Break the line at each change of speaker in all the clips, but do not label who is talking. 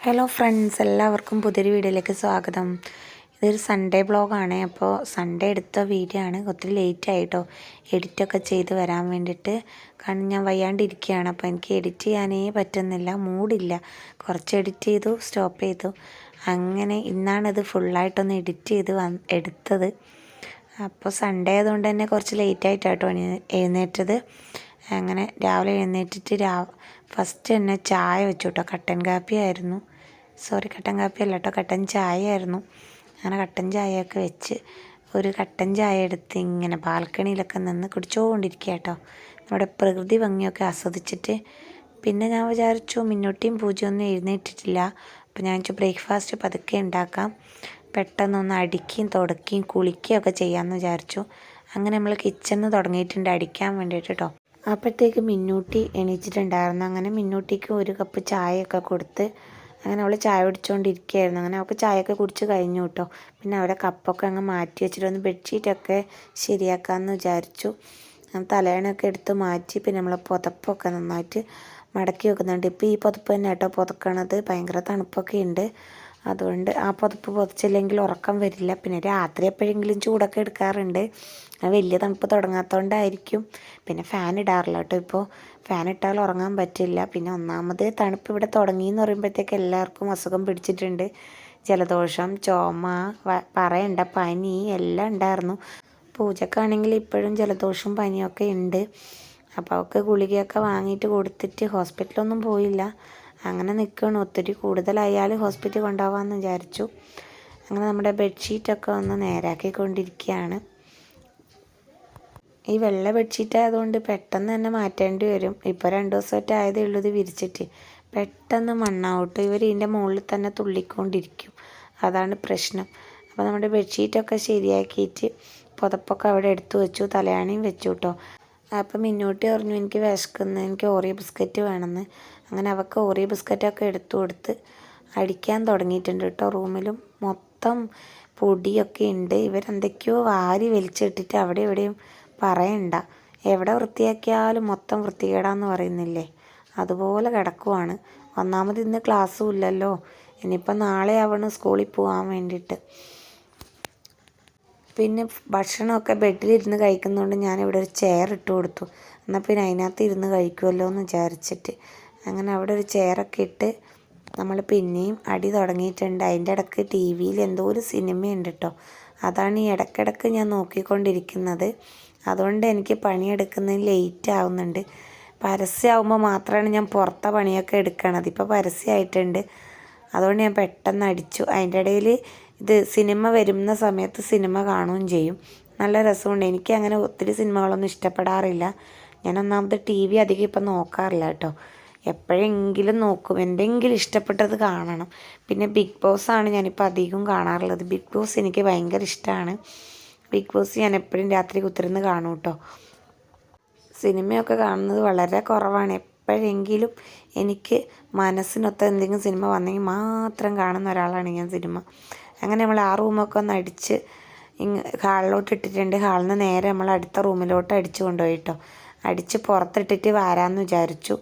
Hello friends, എല്ലാവർക്കും പുതിയൊരു വീഡിയോയിലേക്ക് സ്വാഗതം. ഇതൊരു സൺഡേ വ്ളോഗാണ്. അപ്പോൾ സൺഡേ എടുത്ത വീഡിയോ ആണ്. ഒത്തിരി ലേറ്റ് ആയിട്ടോ എഡിറ്റൊക്കെ ചെയ്ത് വരാൻ വേണ്ടിയിട്ട്. കാരണം ഞാൻ വയ്യാണ്ടിരിക്കുകയാണ്. അപ്പോൾ എനിക്ക് എഡിറ്റ് ചെയ്യാനേ പറ്റുന്നില്ല, മൂഡില്ല. കുറച്ച് എഡിറ്റ് ചെയ്തു, സ്റ്റോപ്പ് ചെയ്തു. അങ്ങനെ ഇന്നാണിത് ഫുള്ളായിട്ടൊന്ന് എഡിറ്റ് ചെയ്ത് എടുത്തത്. അപ്പോൾ സൺഡേ ആയതുകൊണ്ട് തന്നെ കുറച്ച് ലേറ്റായിട്ടാട്ടോ എഴുന്നേറ്റത്. അങ്ങനെ രാവിലെ എഴുന്നേറ്റിട്ട് ഫസ്റ്റ് തന്നെ ചായ വെച്ചു കേട്ടോ. കട്ടൻ കാപ്പി ആയിരുന്നു. കട്ടൻ കാപ്പി അല്ല കേട്ടോ, കട്ടൻ ചായ ആയിരുന്നു. അങ്ങനെ കട്ടൻ ചായയൊക്കെ വെച്ച് ഒരു കട്ടൻ ചായ എടുത്ത് ഇങ്ങനെ ബാൽക്കണിയിലൊക്കെ നിന്ന് കുടിച്ചുകൊണ്ടിരിക്കുക കേട്ടോ. നമ്മുടെ പ്രകൃതി ഭംഗിയൊക്കെ ആസ്വദിച്ചിട്ട് പിന്നെ ഞാൻ വിചാരിച്ചു മിന്നൂട്ടിയും പൂജയൊന്നും എഴുന്നേറ്റിട്ടില്ല. അപ്പോൾ ഞാൻ ബ്രേക്ക്ഫാസ്റ്റ് പതുക്കെ ഉണ്ടാക്കാം, പെട്ടെന്നൊന്ന് അടിക്കുകയും തുടക്കുകയും കുളിക്കുകയൊക്കെ ചെയ്യാമെന്ന് വിചാരിച്ചു. അങ്ങനെ നമ്മൾ കിച്ചണിൽ തുടങ്ങിയിട്ടുണ്ട് അടിക്കാൻ വേണ്ടിയിട്ട് കേട്ടോ. അപ്പോഴത്തേക്ക് മിന്നൂട്ടി എണീച്ചിട്ടുണ്ടായിരുന്നു. അങ്ങനെ മിന്നൂട്ടിക്ക് ഒരു കപ്പ് ചായയൊക്കെ കൊടുത്ത് അങ്ങനെ അവൾ ചായ കുടിച്ചുകൊണ്ടിരിക്കുകയായിരുന്നു. അങ്ങനെ അവൾക്ക് ചായയൊക്കെ കുടിച്ച് കഴിഞ്ഞു കേട്ടോ. പിന്നെ അവരെ കപ്പൊക്കെ അങ്ങ് മാറ്റി വെച്ചിട്ട് ഒന്ന് ബെഡ്ഷീറ്റൊക്കെ ശരിയാക്കാമെന്ന് വിചാരിച്ചു. തലയണയൊക്കെ എടുത്ത് മാറ്റി പിന്നെ നമ്മൾ പുതപ്പൊക്കെ നന്നായിട്ട് മടക്കി വെക്കുന്നുണ്ട്. ഇപ്പോൾ ഈ പുതപ്പ് തന്നെ കേട്ടോ പുതക്കണത്. ഭയങ്കര തണുപ്പൊക്കെ ഉണ്ട്. അതുകൊണ്ട് ആ പുതപ്പ് പുതച്ചില്ലെങ്കിൽ ഉറക്കം വരില്ല. പിന്നെ രാത്രി എപ്പോഴെങ്കിലും ചൂടൊക്കെ എടുക്കാറുണ്ട്. വലിയ തണുപ്പ് തുടങ്ങാത്തതുകൊണ്ടായിരിക്കും. പിന്നെ ഫാൻ ഇടാറില്ല കേട്ടോ. ഇപ്പോൾ ഫാൻ ഇട്ടാൽ ഉറങ്ങാൻ പറ്റില്ല. പിന്നെ ഒന്നാമത് തണുപ്പ് ഇവിടെ തുടങ്ങിയെന്ന് പറയുമ്പോഴത്തേക്ക് എല്ലാവർക്കും അസുഖം പിടിച്ചിട്ടുണ്ട്. ജലദോഷം, ചുമ, പറയണ്ട, പനി എല്ലാം ഉണ്ടായിരുന്നു. പൂജക്കാണെങ്കിൽ ഇപ്പോഴും ജലദോഷവും പനിയൊക്കെ ഉണ്ട്. അപ്പോൾ അവൾക്ക് ഗുളികയൊക്കെ വാങ്ങിയിട്ട് കൊടുത്തിട്ട് ഹോസ്പിറ്റലൊന്നും പോയില്ല. അങ്ങനെ നിൽക്കണം. ഒത്തിരി കൂടുതലായാൽ ഹോസ്പിറ്റലിൽ കൊണ്ടുപോകാമെന്ന് വിചാരിച്ചു. അങ്ങനെ നമ്മുടെ ബെഡ്ഷീറ്റൊക്കെ ഒന്ന് നേരാക്കിക്കൊണ്ടിരിക്കുകയാണ്. ഈ വെള്ള ബെഡ്ഷീറ്റ് ആയതുകൊണ്ട് പെട്ടെന്ന് തന്നെ മാറ്റേണ്ടി വരും. ഇപ്പോൾ 2 ദിവസമായിട്ട് ആയതേ ഉള്ളൂ ഇത് വിരിച്ചിട്ട്. പെട്ടെന്ന് മണ്ണാവട്ടെ. ഇവർ ഇതിൻ്റെ മുകളിൽ തന്നെ തുള്ളിക്കൊണ്ടിരിക്കും. അതാണ് പ്രശ്നം. അപ്പോൾ നമ്മുടെ ബെഡ്ഷീറ്റൊക്കെ ശരിയാക്കിയിട്ട് പുതപ്പൊക്കെ അവിടെ എടുത്തു വെച്ചു. തലയാണിയും വെച്ചു കേട്ടോ. അപ്പം മിന്നൂട്ടി പറഞ്ഞു എനിക്ക് വിശക്കുന്നു, എനിക്ക് ഓറിയോ ബിസ്ക്കറ്റ് വേണമെന്ന്. അങ്ങനെ അവൾക്ക് ഓറിയോ ബിസ്ക്കറ്റൊക്കെ എടുത്തു കൊടുത്ത് അടിക്കാൻ തുടങ്ങിയിട്ടുണ്ട് കേട്ടോ. റൂമിലും മൊത്തം പൊടിയൊക്കെ ഉണ്ട്. ഇവരെന്തൊക്കെയോ വാരി വലിച്ചിട്ടിട്ട് അവിടെ എവിടെയും പറയണ്ട. എവിടെ വൃത്തിയാക്കിയാലും മൊത്തം വൃത്തികേടാന്ന് പറയുന്നില്ലേ, അതുപോലെ കിടക്കുവാണ്. ഒന്നാമത് ഇന്ന് ക്ലാസ്സും ഇല്ലല്ലോ. ഇനിയിപ്പം നാളെ ആവണം സ്കൂളിൽ പോകാൻ വേണ്ടിയിട്ട്. പിന്നെ ഭക്ഷണമൊക്കെ ബെഡിലിരുന്ന് കഴിക്കുന്നതുകൊണ്ട് ഞാനിവിടെ ഒരു ചെയർ ഇട്ട് കൊടുത്തു. എന്നാൽ പിന്നെ അതിനകത്ത് ഇരുന്ന് കഴിക്കുമല്ലോ എന്ന് വിചാരിച്ചിട്ട് അങ്ങനെ അവിടെ ഒരു ചെയറൊക്കെ ഇട്ട് നമ്മൾ പിന്നെയും അടി തുടങ്ങിയിട്ടുണ്ട്. അതിൻ്റെ ഇടയ്ക്ക് ടി വിയിൽ എന്തോ ഒരു സിനിമയുണ്ട് കേട്ടോ. അതാണ് ഈ ഇടയ്ക്കിടയ്ക്ക് ഞാൻ നോക്കിക്കൊണ്ടിരിക്കുന്നത്. അതുകൊണ്ട് എനിക്ക് പണിയെടുക്കുന്നതിന് ലേറ്റ് ആവുന്നുണ്ട്. പരസ്യമാകുമ്പോൾ മാത്രമാണ് ഞാൻ പുറത്തെ പണിയൊക്കെ എടുക്കണത്. ഇപ്പോൾ പരസ്യമായിട്ടുണ്ട്, അതുകൊണ്ട് ഞാൻ പെട്ടെന്ന് അടിച്ചു. അതിൻ്റെ ഇടയിൽ ഇത് സിനിമ വരുന്ന സമയത്ത് സിനിമ കാണുകയും ചെയ്യും. നല്ല രസമുണ്ട്. എനിക്ക് അങ്ങനെ ഒത്തിരി സിനിമകളൊന്നും ഇഷ്ടപ്പെടാറില്ല. ഞാൻ ഒന്നാമത് ടി വി അധികം ഇപ്പം നോക്കാറില്ല കേട്ടോ. എപ്പോഴെങ്കിലും നോക്കും, എന്തെങ്കിലും ഇഷ്ടപ്പെട്ടത് കാണണം. പിന്നെ ബിഗ് ബോസാണ് ഞാനിപ്പോൾ അധികം കാണാറുള്ളത്. ബിഗ് ബോസ് എനിക്ക് ഭയങ്കര ഇഷ്ടമാണ്. ബിഗ് ബോസ് ഞാൻ എപ്പോഴും രാത്രി കുത്തിരുന്ന് കാണും കേട്ടോ. സിനിമയൊക്കെ കാണുന്നത് വളരെ കുറവാണ്. എപ്പോഴെങ്കിലും എനിക്ക് മനസ്സിനൊത്ത എന്തെങ്കിലും സിനിമ വന്നെങ്കിൽ മാത്രം കാണുന്ന ഒരാളാണ് ഞാൻ സിനിമ. അങ്ങനെ നമ്മൾ ആ റൂമൊക്കെ ഒന്ന് അടിച്ച് ഹാളിലോട്ട് ഇട്ടിട്ടുണ്ട്. ഹാളിൽ നിന്ന് നേരെ നമ്മൾ അടുത്ത റൂമിലോട്ട് അടിച്ച് കൊണ്ടുപോയി കേട്ടോ. അടിച്ച് പുറത്തിട്ടിട്ട് വരാമെന്ന് വിചാരിച്ചു.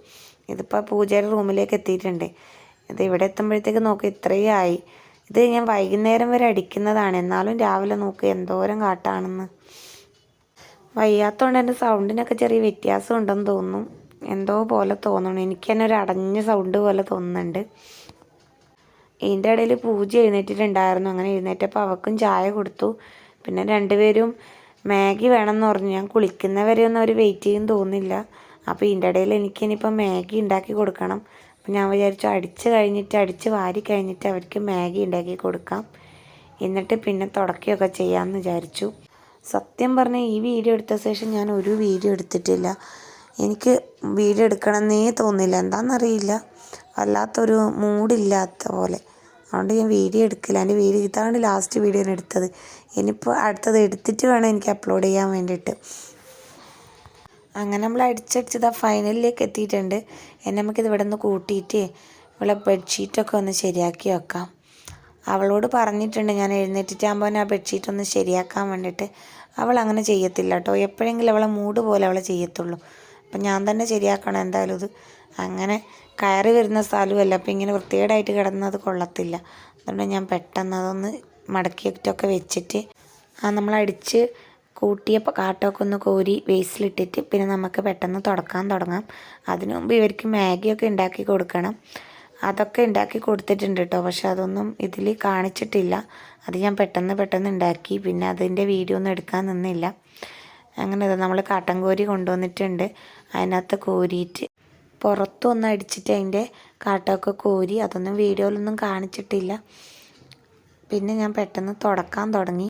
ഇതിപ്പോൾ പൂജയുടെ റൂമിലേക്ക് എത്തിയിട്ടുണ്ട്. ഇത് ഇവിടെ എത്തുമ്പോഴത്തേക്ക് നോക്കി ഇത്രയും ആയി. ഇത് ഞാൻ വൈകുന്നേരം വരെ അടിക്കുന്നതാണ്. എന്നാലും രാവിലെ നോക്കി എന്തോരം കാട്ടാണെന്ന്. വയ്യാത്തതുകൊണ്ട് എൻ്റെ സൗണ്ടിനൊക്കെ ചെറിയ വ്യത്യാസം ഉണ്ടെന്ന് തോന്നുന്നു. എന്തോ പോലെ തോന്നണം. എനിക്ക് തന്നെ ഒരു അടഞ്ഞ സൗണ്ട് പോലെ തോന്നുന്നുണ്ട്. ഇതിൻ്റെ ഇടയിൽ പൂജ എഴുന്നേറ്റിട്ടുണ്ടായിരുന്നു. അങ്ങനെ എഴുന്നേറ്റപ്പോൾ അവൾക്കും ചായ കൊടുത്തു. പിന്നെ രണ്ടുപേരും മാഗി വേണമെന്ന് പറഞ്ഞു. ഞാൻ കുളിക്കുന്നവരെയൊന്നും അവർ വെയിറ്റ് ചെയ്യും തോന്നില്ല. അപ്പോൾ ഇതിൻ്റെ ഇടയിൽ എനിക്കിനിയിപ്പം മാഗി ഉണ്ടാക്കി കൊടുക്കണം. അപ്പം ഞാൻ വിചാരിച്ചു അടിച്ച് വാരി കഴിഞ്ഞിട്ട് അവർക്ക് മാഗി ഉണ്ടാക്കി കൊടുക്കാം. എന്നിട്ട് പിന്നെ തുടക്കുകയൊക്കെ ചെയ്യാമെന്ന് വിചാരിച്ചു. സത്യം പറഞ്ഞാൽ ഈ വീഡിയോ എടുത്ത ശേഷം ഞാൻ ഒരു വീഡിയോ എടുത്തിട്ടില്ല. എനിക്ക് വീഡിയോ എടുക്കണമെന്നേ തോന്നില്ല. എന്താണെന്നറിയില്ല, വല്ലാത്തൊരു മൂഡില്ലാത്ത പോലെ. അതുകൊണ്ട് ഞാൻ വീഡിയോ എടുക്കില്ല. എൻ്റെ വീഡിയോ ഇതാണ് ലാസ്റ്റ് വീഡിയോ ഞാൻ എടുത്തത്. ഇനിയിപ്പോൾ അടുത്തത് എടുത്തിട്ട് വേണം എനിക്ക് അപ്ലോഡ് ചെയ്യാൻ വേണ്ടിയിട്ട്. അങ്ങനെ നമ്മൾ അടിച്ചടിച്ചത് ആ ഫൈനലിലേക്ക് എത്തിയിട്ടുണ്ട്. നമുക്കിത് ഇവിടെ നിന്ന് കൂട്ടിയിട്ട് ഇവിടെ ബെഡ്ഷീറ്റൊക്കെ ഒന്ന് ശരിയാക്കി വെക്കാം. അവളോട് പറഞ്ഞിട്ടുണ്ട് ഞാൻ എഴുന്നേറ്റിട്ടാകുമ്പോൾ ആ ബെഡ്ഷീറ്റ് ഒന്ന് ശരിയാക്കാൻ വേണ്ടിയിട്ട്. അവൾ അങ്ങനെ ചെയ്യത്തില്ല കേട്ടോ. എപ്പോഴെങ്കിലും അവളെ മൂഡ് പോലെ അവളെ ചെയ്യത്തുള്ളൂ. അപ്പം ഞാൻ തന്നെ ശരിയാക്കണം എന്തായാലും ഇത്. അങ്ങനെ കയറി വരുന്ന സ്ഥലമല്ല, അപ്പോൾ ഇങ്ങനെ വൃത്തികേടായിട്ട് കിടന്നത് കൊള്ളത്തില്ല. അതുകൊണ്ട് ഞാൻ പെട്ടെന്ന് അതൊന്ന് മടക്കിയിട്ടൊക്കെ വെച്ചിട്ട് നമ്മളടിച്ച് കൂട്ടിയ കാട്ടമൊക്കെ ഒന്ന് കോരി വേസ്റ്റിലിട്ടിട്ട് പിന്നെ നമുക്ക് പെട്ടെന്ന് തുടക്കാൻ തുടങ്ങാം. അതിനു മുമ്പ് ഇവർക്ക് മാഗിയൊക്കെ ഉണ്ടാക്കി കൊടുക്കണം. അതൊക്കെ ഉണ്ടാക്കി കൊടുത്തിട്ടുണ്ട് കേട്ടോ, പക്ഷെ അതൊന്നും ഇതിൽ കാണിച്ചിട്ടില്ല. അത് ഞാൻ പെട്ടെന്ന് ഉണ്ടാക്കി, പിന്നെ അതിൻ്റെ വീഡിയോ ഒന്നും എടുക്കാൻ നിന്നില്ല. അങ്ങനെ നമ്മൾ കട്ടൻ കോരി കൊണ്ടുവന്നിട്ടുണ്ട്. അതിനകത്ത് കോരിയിട്ട് പുറത്തൊന്ന് അടിച്ചിട്ട് അതിൻ്റെ കാട്ടമൊക്കെ കോരി, അതൊന്നും വീഡിയോയിലൊന്നും കാണിച്ചിട്ടില്ല. പിന്നെ ഞാൻ പെട്ടെന്ന് തുടക്കാൻ തുടങ്ങി.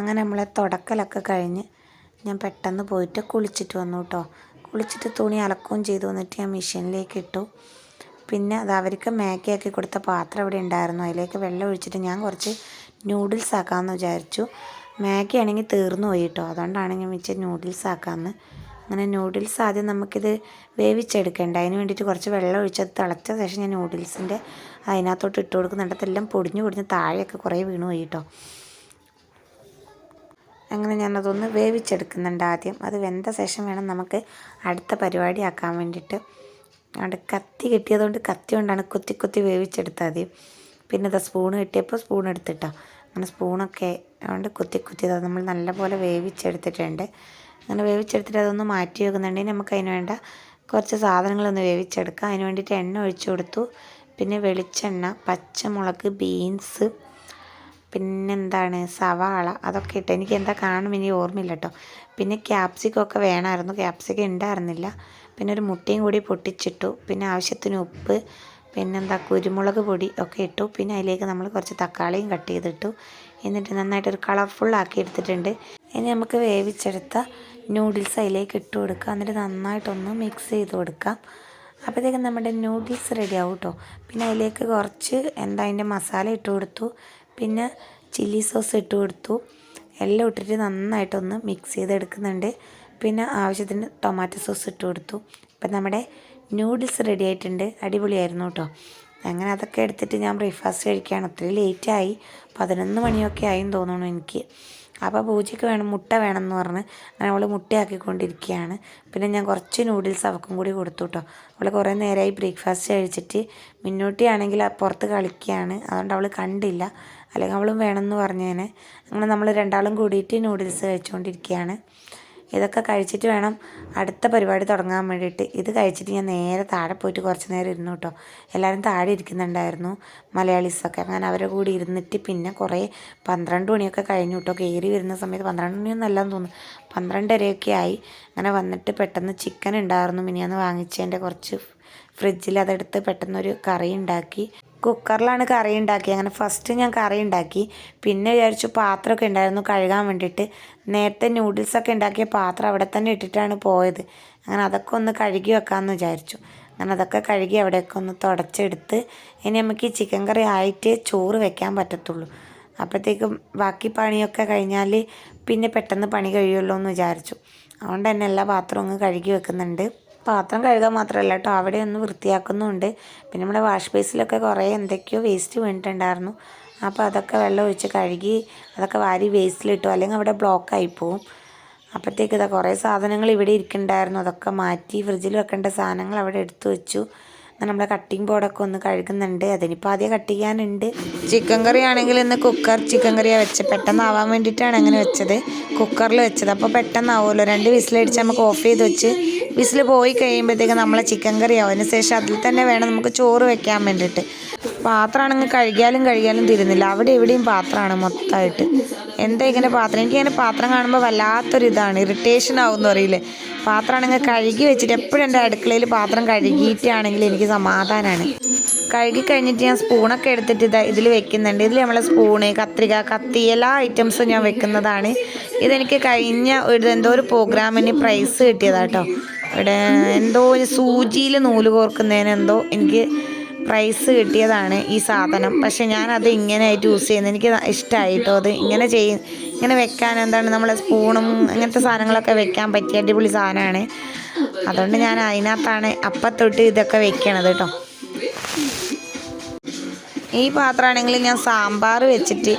അങ്ങനെ നമ്മളെ തുടക്കലൊക്കെ കഴിഞ്ഞ് ഞാൻ പെട്ടെന്ന് പോയിട്ട് കുളിച്ചിട്ട് വന്നു കേട്ടോ. കുളിച്ചിട്ട് തുണി അലക്കുകയും ചെയ്തു വന്നിട്ട് ഞാൻ മെഷീനിലേക്ക് ഇട്ടു. പിന്നെ അത് അവർക്ക് മാഗി ആക്കി കൊടുത്ത പാത്രം ഇവിടെ ഉണ്ടായിരുന്നു, അതിലേക്ക് വെള്ളം ഒഴിച്ചിട്ട് ഞാൻ കുറച്ച് നൂഡിൽസ് ആക്കാമെന്ന് വിചാരിച്ചു. മാഗി ആണെങ്കിൽ തീർന്നു പോയി കേട്ടോ, അതുകൊണ്ടാണ് ഞാൻ വെച്ച് നൂഡിൽസ് ആക്കാമെന്ന്. അങ്ങനെ നൂഡിൽസ് ആദ്യം നമുക്കിത് വേവിച്ചെടുക്കേണ്ട, അതിന് വേണ്ടിയിട്ട് കുറച്ച് വെള്ളം ഒഴിച്ചത് തിളച്ച ശേഷം ഞാൻ നൂഡിൽസിൻ്റെ അതിനകത്തോട്ട് ഇട്ട് കൊടുക്കുന്നുണ്ട്. അതെല്ലാം പൊടിഞ്ഞ് താഴെയൊക്കെ കുറേ വീണു പോയി കേട്ടോ. അങ്ങനെ ഞാനതൊന്ന് വേവിച്ചെടുക്കുന്നുണ്ട് ആദ്യം. അത് വെന്ത ശേഷം വേണം നമുക്ക് അടുത്ത പരിപാടി ആക്കാൻ വേണ്ടിയിട്ട്. അവിടെ കത്തി കിട്ടിയതുകൊണ്ട് കത്തി കൊണ്ടാണ് കുത്തി വേവിച്ചെടുത്തത് ആദ്യം. പിന്നെ ഇതാ സ്പൂൺ കിട്ടിയപ്പോൾ സ്പൂൺ എടുത്തിട്ടോ. അങ്ങനെ സ്പൂണൊക്കെ അതുകൊണ്ട് കുത്തി അത് നമ്മൾ നല്ലപോലെ വേവിച്ചെടുത്തിട്ടുണ്ട്. അങ്ങനെ വേവിച്ചെടുത്തിട്ട് അതൊന്ന് മാറ്റി വെക്കുന്നുണ്ടെങ്കിൽ നമുക്ക് അതിന് വേണ്ട കുറച്ച് സാധനങ്ങളൊന്ന് വേവിച്ചെടുക്കാം. അതിന് വേണ്ടിയിട്ട് എണ്ണ ഒഴിച്ചു കൊടുത്തു. പിന്നെ വെളിച്ചെണ്ണ, പച്ചമുളക്, ബീൻസ്, പിന്നെന്താണ് സവാള, അതൊക്കെ ഇട്ട് എനിക്ക് എന്താ കാണും ഇനി ഓർമ്മയില്ല കേട്ടോ. പിന്നെ ക്യാപ്സിക്കൊക്കെ വേണമായിരുന്നു, ക്യാപ്സിക്കം ഉണ്ടായിരുന്നില്ല. പിന്നെ ഒരു മുട്ടയും കൂടി പൊട്ടിച്ചിട്ടു. പിന്നെ ആവശ്യത്തിന് ഉപ്പ്, പിന്നെന്താ കുരുമുളക് പൊടി ഒക്കെ ഇട്ടു. പിന്നെ അതിലേക്ക് നമ്മൾ കുറച്ച് തക്കാളിയും കട്ട് ചെയ്തിട്ടു. എന്നിട്ട് നന്നായിട്ടൊരു കളർഫുള്ളാക്കി എടുത്തിട്ടുണ്ട്. ഇനി നമുക്ക് വേവിച്ചെടുത്ത നൂഡിൽസ് അതിലേക്ക് ഇട്ട് കൊടുക്കുക. എന്നിട്ട് നന്നായിട്ടൊന്ന് മിക്സ് ചെയ്ത് കൊടുക്കാം. അപ്പോഴത്തേക്കും നമ്മുടെ നൂഡിൽസ് റെഡി ആവും കേട്ടോ. പിന്നെ അതിലേക്ക് കുറച്ച് അതിൻ്റെ മസാല ഇട്ട് കൊടുത്തു. പിന്നെ ചില്ലി സോസ് ഇട്ട് കൊടുത്തു. എല്ലാം ഇട്ടിട്ട് നന്നായിട്ടൊന്ന് മിക്സ് ചെയ്തെടുക്കുന്നുണ്ട്. പിന്നെ ആവശ്യത്തിന് ടൊമാറ്റോ സോസ് ഇട്ട് കൊടുത്തു. ഇപ്പം നമ്മുടെ നൂഡിൽസ് റെഡി ആയിട്ടുണ്ട്. അടിപൊളിയായിരുന്നു കേട്ടോ. അങ്ങനെ അതൊക്കെ എടുത്തിട്ട് ഞാൻ ബ്രേക്ക്ഫാസ്റ്റ് കഴിക്കുകയാണ്. ഒത്തിരി ലേറ്റായി, 11 മണിയൊക്കെ ആയെന്ന് തോന്നുന്നു എനിക്ക്. അപ്പോൾ പൂജയ്ക്ക് മുട്ട വേണമെന്ന് പറഞ്ഞ് അങ്ങനെ അവൾ മുട്ടയാക്കിക്കൊണ്ടിരിക്കുകയാണ്. പിന്നെ ഞാൻ കുറച്ച് നൂഡിൽസ് അവൾക്കും കൂടി കൊടുത്തു കേട്ടോ. അവൾ കുറേ നേരമായി ബ്രേക്ക്ഫാസ്റ്റ് കഴിച്ചിട്ട്. മിന്നൂട്ടിയാണെങ്കിൽ പുറത്ത് കളിക്കുകയാണ്, അതുകൊണ്ട് അവൾ കണ്ടില്ല. അല്ലെങ്കിൽ അവളും വേണമെന്ന് പറഞ്ഞേനെ. അങ്ങനെ നമ്മൾ രണ്ടാളും കൂടിയിട്ട് നൂഡിൽസ് കഴിച്ചുകൊണ്ടിരിക്കുകയാണ്. ഇതൊക്കെ കഴിച്ചിട്ട് വേണം അടുത്ത പരിപാടി തുടങ്ങാൻ വേണ്ടിയിട്ട്. ഇത് കഴിച്ചിട്ട് ഞാൻ നേരെ താഴെ പോയിട്ട് കുറച്ച് നേരം ഇരുന്നു കേട്ടോ. എല്ലാവരും താഴെ ഇരിക്കുന്നുണ്ടായിരുന്നു, മലയാളീസൊക്കെ. അങ്ങനെ അവരെ കൂടി ഇരുന്നിട്ട് പിന്നെ കുറേ 12 മണിയൊക്കെ കഴിഞ്ഞു കേട്ടോ. കയറി വരുന്ന സമയത്ത് 12 മണിയൊന്നും അല്ലെന്ന് തോന്നുന്നു, 12:30 ആയി. അങ്ങനെ വന്നിട്ട് പെട്ടെന്ന് ചിക്കൻ ഉണ്ടായിരുന്നു മിനിയാന്ന് വാങ്ങിച്ചതിൻ്റെ കുറച്ച് ഫ്രിഡ്ജിൽ. അതെടുത്ത് പെട്ടെന്നൊരു കറി ഉണ്ടാക്കി. കുക്കറിലാണ് കറി ഉണ്ടാക്കി. അങ്ങനെ ഫസ്റ്റ് ഞാൻ കറി ഉണ്ടാക്കി. പിന്നെ വിചാരിച്ചു പാത്രമൊക്കെ ഉണ്ടായിരുന്നു കഴുകാൻ വേണ്ടിയിട്ട്. നേരത്തെ നൂഡിൽസൊക്കെ ഉണ്ടാക്കിയ പാത്രം അവിടെ തന്നെ ഇട്ടിട്ടാണ് പോയത്. അങ്ങനെ അതൊക്കെ ഒന്ന് കഴുകി വെക്കാമെന്ന് വിചാരിച്ചു. അങ്ങനെ അതൊക്കെ കഴുകി അവിടെയൊക്കെ ഒന്ന് തുടച്ചെടുത്ത് ഇനി നമുക്ക് ഈ ചിക്കൻ കറി ആയിട്ട് ചോറ് വെക്കാൻ പറ്റത്തുള്ളൂ. അപ്പോഴത്തേക്കും ബാക്കി പണിയൊക്കെ കഴിഞ്ഞാൽ പിന്നെ പെട്ടെന്ന് പണി കഴിയുമല്ലോ എന്ന് വിചാരിച്ചു. അതുകൊണ്ട് തന്നെ എല്ലാ പാത്രവും ഒന്ന് കഴുകി വെക്കുന്നുണ്ട്. പാത്രം കഴുകാൻ മാത്രമല്ല കേട്ടോ, അവിടെ ഒന്ന് വൃത്തിയാക്കുന്നുണ്ട്. പിന്നെ നമ്മുടെ വാഷ് ബേസിലൊക്കെ കുറേ എന്തൊക്കെയോ വേസ്റ്റ് വീണിട്ടുണ്ടായിരുന്നു. അപ്പോൾ അതൊക്കെ വെള്ളം ഒഴിച്ച് കഴുകി അതൊക്കെ വാരി വേസ്റ്റിലിട്ടു, അല്ലെങ്കിൽ അവിടെ ബ്ലോക്കായി പോവും. അപ്പോഴത്തേക്ക് ഇതാ കുറേ സാധനങ്ങൾ ഇവിടെ ഇരിക്കുന്നുണ്ടായിരുന്നു. അതൊക്കെ മാറ്റി ഫ്രിഡ്ജിൽ വെക്കേണ്ട സാധനങ്ങൾ അവിടെ എടുത്തു വെച്ചു. നമ്മുടെ കട്ടിംഗ് ബോർഡൊക്കെ ഒന്ന് കഴുകുന്നുണ്ട്. അതിനിപ്പോൾ ആദ്യം കട്ട് ചെയ്യാനുണ്ട്. ചിക്കൻ കറി ആണെങ്കിൽ ഇന്ന് കുക്കർ ചിക്കൻ കറിയാണ് വെച്ചത്. പെട്ടെന്നാവാൻ വേണ്ടിയിട്ടാണ് അങ്ങനെ വെച്ചത്, കുക്കറിൽ വെച്ചത്. അപ്പോൾ പെട്ടെന്നാവുമല്ലോ. 2 വിസിലടിച്ച് നമുക്ക് ഓഫ് ചെയ്ത് വെച്ച് വിസിൽ പോയി കഴിയുമ്പോഴത്തേക്ക് നമ്മളെ ചിക്കൻ കറി ആവും. അതിന് ശേഷം അതിൽ തന്നെ വേണം നമുക്ക് ചോറ് വെക്കാൻ വേണ്ടിയിട്ട്. പാത്രമാണെങ്കിൽ കഴുകിയാലും തീരുന്നില്ല. അവിടെ എവിടെയും പാത്രമാണ് മൊത്തമായിട്ട്. എന്താ ഇങ്ങനെ പാത്രം, എനിക്കങ്ങനെ പാത്രം കാണുമ്പോൾ വല്ലാത്തൊരിതാണ്, ഇറിറ്റേഷൻ ആവുമെന്ന് അറിയില്ലേ. പാത്രമാണെങ്കിൽ കഴുകി വെച്ചിട്ട് എപ്പോഴും എൻ്റെ അടുക്കളയിൽ പാത്രം കഴുകിയിട്ടാണെങ്കിൽ എനിക്ക് സമാധാനമാണ്. കഴുകി കഴിഞ്ഞിട്ട് ഞാൻ സ്പൂണൊക്കെ എടുത്തിട്ട് ഇതിൽ വെക്കുന്നുണ്ട്. ഇതിൽ നമ്മളെ സ്പൂണ്, കത്രിക, കത്തി എല്ലാ ഐറ്റംസും ഞാൻ വെക്കുന്നതാണ്. ഇതെനിക്ക് കഴിഞ്ഞ എന്തോ ഒരു പ്രോഗ്രാമിന് പ്രൈസ് കിട്ടിയതാട്ടോ. ഇവിടെ എന്തോ ഒരു സൂചിയിൽ നൂല് കോർക്കുന്നതിന് എന്തോ എനിക്ക് പ്രൈസ് കിട്ടിയതാണ് ഈ സാധനം. പക്ഷെ ഞാനത് ഇങ്ങനെ ആയിട്ട് യൂസ് ചെയ്യുന്നത് എനിക്ക് ഇഷ്ടമായിട്ടോ. അത് ഇങ്ങനെ വെക്കാൻ എന്താണ് നമ്മളെ സ്പൂണും അങ്ങനത്തെ സാധനങ്ങളൊക്കെ വെക്കാൻ പറ്റിയ അടിപൊളി സാധനമാണ്. അതുകൊണ്ട് ഞാൻ അതിനകത്താണ് അപ്പത്തൊട്ട് ഇതൊക്കെ വെക്കണത് കേട്ടോ. ഈ പാത്രമാണെങ്കിൽ ഞാൻ സാമ്പാർ വെച്ചിട്ട്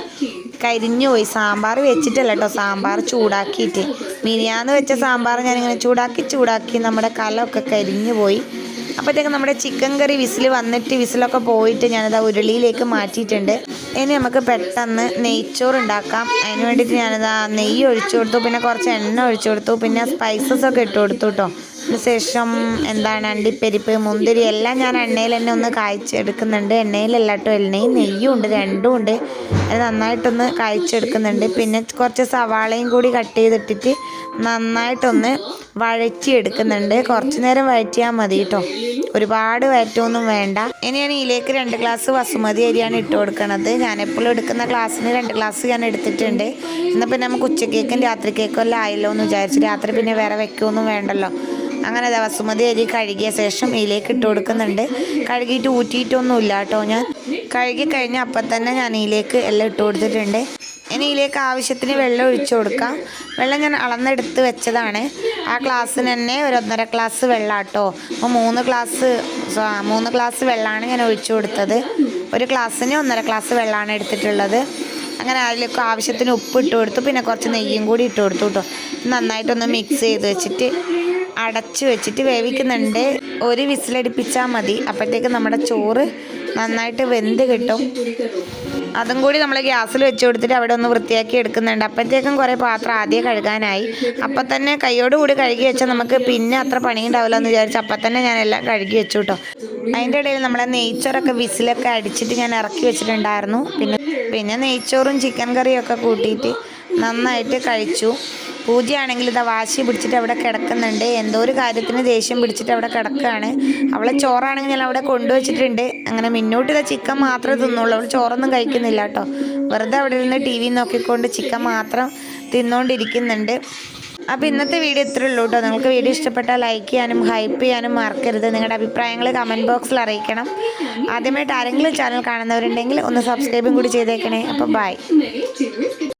കരിഞ്ഞു പോയി. സാമ്പാർ വെച്ചിട്ടല്ല കേട്ടോ, സാമ്പാർ ചൂടാക്കിയിട്ട്. മിനിയാന്ന് വെച്ച സാമ്പാർ ഞാനിങ്ങനെ ചൂടാക്കി നമ്മുടെ കലമൊക്കെ കരിഞ്ഞു പോയി. അപ്പോഴത്തേക്കും നമ്മുടെ ചിക്കൻ കറി വിസിലൊക്കെ പോയിട്ട് ഞാനത് ഉരുളിയിലേക്ക് മാറ്റിയിട്ടുണ്ട്. ഇനി നമുക്ക് പെട്ടെന്ന് നെയ്ച്ചോറ് ഉണ്ടാക്കാം. അതിന് വേണ്ടിയിട്ട് ഞാനത് നെയ്യ് ഒഴിച്ചു കൊടുത്തു, പിന്നെ കുറച്ച് എണ്ണ ഒഴിച്ചു കൊടുത്തു, പിന്നെ സ്പൈസസൊക്കെ ഇട്ട് കൊടുത്തു കേട്ടോ. അതിനുശേഷം അണ്ടിപ്പരിപ്പ്, മുന്തിരി എല്ലാം ഞാൻ എണ്ണയിൽ തന്നെ ഒന്ന് കായ്ച്ചെടുക്കുന്നുണ്ട്. എണ്ണയിലല്ല കേട്ടോ, എണ്ണയും നെയ്യും ഉണ്ട്, രണ്ടും ഉണ്ട്. അത് നന്നായിട്ടൊന്ന് കായ്ച്ചെടുക്കുന്നുണ്ട്. പിന്നെ കുറച്ച് സവാളയും കൂടി കട്ട് ചെയ്തിട്ടിട്ട് നന്നായിട്ടൊന്ന് വഴറ്റിയെടുക്കുന്നുണ്ട്. കുറച്ച് നേരം വഴറ്റിയാൽ മതി കേട്ടോ, ഒരുപാട് വഴറ്റൊന്നും വേണ്ട. ഇനിയാണ് ഇതിലേക്ക് 2 ഗ്ലാസ് ബസുമതി അരിയാണ് ഇട്ട് കൊടുക്കണത്. ഞാനെപ്പോഴും എടുക്കുന്ന ഗ്ലാസ്സിന് 2 ഗ്ലാസ് ഞാൻ എടുത്തിട്ടുണ്ട്. എന്നാൽ പിന്നെ നമുക്ക് ഉച്ചക്കേക്കും രാത്രിക്കേക്കും എല്ലാം ആയല്ലോ എന്ന് വിചാരിച്ച് രാത്രി പിന്നെ വേറെ വെക്കുകയൊന്നും വേണ്ടല്ലോ. അങ്ങനെ ബസുമതി അരി കഴുകിയ ശേഷം ഇതിലേക്ക് ഇട്ട് കൊടുക്കുന്നുണ്ട്. കഴുകിയിട്ട് ഊറ്റിയിട്ടൊന്നുമില്ല കേട്ടോ. ഞാൻ കഴുകി കഴിഞ്ഞ അപ്പം തന്നെ ഞാൻ ഇതിലേക്ക് എല്ലാം ഇട്ട് കൊടുത്തിട്ടുണ്ട്. ഇനി ഇതിലേക്ക് ആവശ്യത്തിന് വെള്ളം ഒഴിച്ചു കൊടുക്കാം. വെള്ളം ഞാൻ അളന്നെടുത്ത് വെച്ചതാണ്. ആ ഗ്ലാസ്സിന് തന്നെ ഒരു 1.5 ഗ്ലാസ് വെള്ളം കേട്ടോ. അപ്പോൾ 3 ഗ്ലാസ് വെള്ളമാണ് ഞാൻ ഒഴിച്ചു കൊടുത്തത്. ഒരു ഗ്ലാസ്സിന് 1.5 ഗ്ലാസ് വെള്ളമാണ് എടുത്തിട്ടുള്ളത്. അങ്ങനെ അതിലേക്ക് ആവശ്യത്തിന് ഉപ്പ് ഇട്ട് കൊടുത്തു, പിന്നെ കുറച്ച് നെയ്യും കൂടി ഇട്ട് കൊടുത്തു കേട്ടോ. നന്നായിട്ടൊന്ന് മിക്സ് ചെയ്ത് വെച്ചിട്ട് അടച്ച് വെച്ചിട്ട് വേവിക്കുന്നുണ്ട്. ഒരു വിസിലടിപ്പിച്ചാൽ മതി, അപ്പോഴത്തേക്ക് നമ്മുടെ ചോറ് നന്നായിട്ട് വെന്ത് കിട്ടും. അതും കൂടി നമ്മൾ ഗ്യാസിൽ വെച്ച് കൊടുത്തിട്ട് അവിടെ ഒന്ന് വൃത്തിയാക്കി എടുക്കുന്നുണ്ട്. അപ്പോഴത്തേക്കും കുറേ പാത്രം ആദ്യം കഴുകാനായി. അപ്പം തന്നെ കൈയോടുകൂടി കഴുകി വെച്ചാൽ നമുക്ക് പിന്നെ അത്ര പണിയുണ്ടാവില്ല എന്ന് വിചാരിച്ച് അപ്പം തന്നെ ഞാൻ എല്ലാം കഴുകി വെച്ചു കേട്ടോ. അതിൻ്റെ ഇടയിൽ നമ്മളെ നെയ്ച്ചോറൊക്കെ വിസിലൊക്കെ അടിച്ചിട്ട് ഞാൻ ഇറക്കി വെച്ചിട്ടുണ്ടായിരുന്നു. പിന്നെ നെയ്ച്ചോറും ചിക്കൻ കറിയും ഒക്കെ കൂട്ടിയിട്ട് നന്നായിട്ട് കഴിച്ചു. പൂജയാണെങ്കിൽ ഇതാ വാശി പിടിച്ചിട്ട് അവിടെ കിടക്കുന്നുണ്ട്. എന്തോ ഒരു കാര്യത്തിന് ദേഷ്യം പിടിച്ചിട്ട് അവിടെ കിടക്കുകയാണ്. അവളെ ചോറാണെങ്കിൽ ഞാൻ അവിടെ കൊണ്ടുവച്ചിട്ടുണ്ട്. അങ്ങനെ മുന്നോട്ട് ഇതാ ചിക്കൻ മാത്രമേ തിന്നുള്ളൂ, അവൾ ചോറൊന്നും കഴിക്കുന്നില്ല കേട്ടോ. വെറുതെ അവിടെ നിന്ന് TV നോക്കിക്കൊണ്ട് ചിക്കൻ മാത്രം തിന്നുകൊണ്ടിരിക്കുന്നുണ്ട്. അപ്പോൾ ഇന്നത്തെ വീഡിയോ ഇത്രയേ ഉള്ളൂ കേട്ടോ. നിങ്ങൾക്ക് വീഡിയോ ഇഷ്ടപ്പെട്ടാൽ ലൈക്ക് ചെയ്യാനും ഹൈപ്പ് ചെയ്യാനും മറക്കരുത്. നിങ്ങളുടെ അഭിപ്രായങ്ങൾ കമൻറ്റ് ബോക്സിൽ അറിയിക്കണം. ആദ്യമായിട്ട് ആരെങ്കിലും ചാനൽ കാണുന്നവരുണ്ടെങ്കിൽ ഒന്ന് സബ്സ്ക്രൈബും കൂടി ചെയ്തേക്കണേ. അപ്പോൾ ബൈ.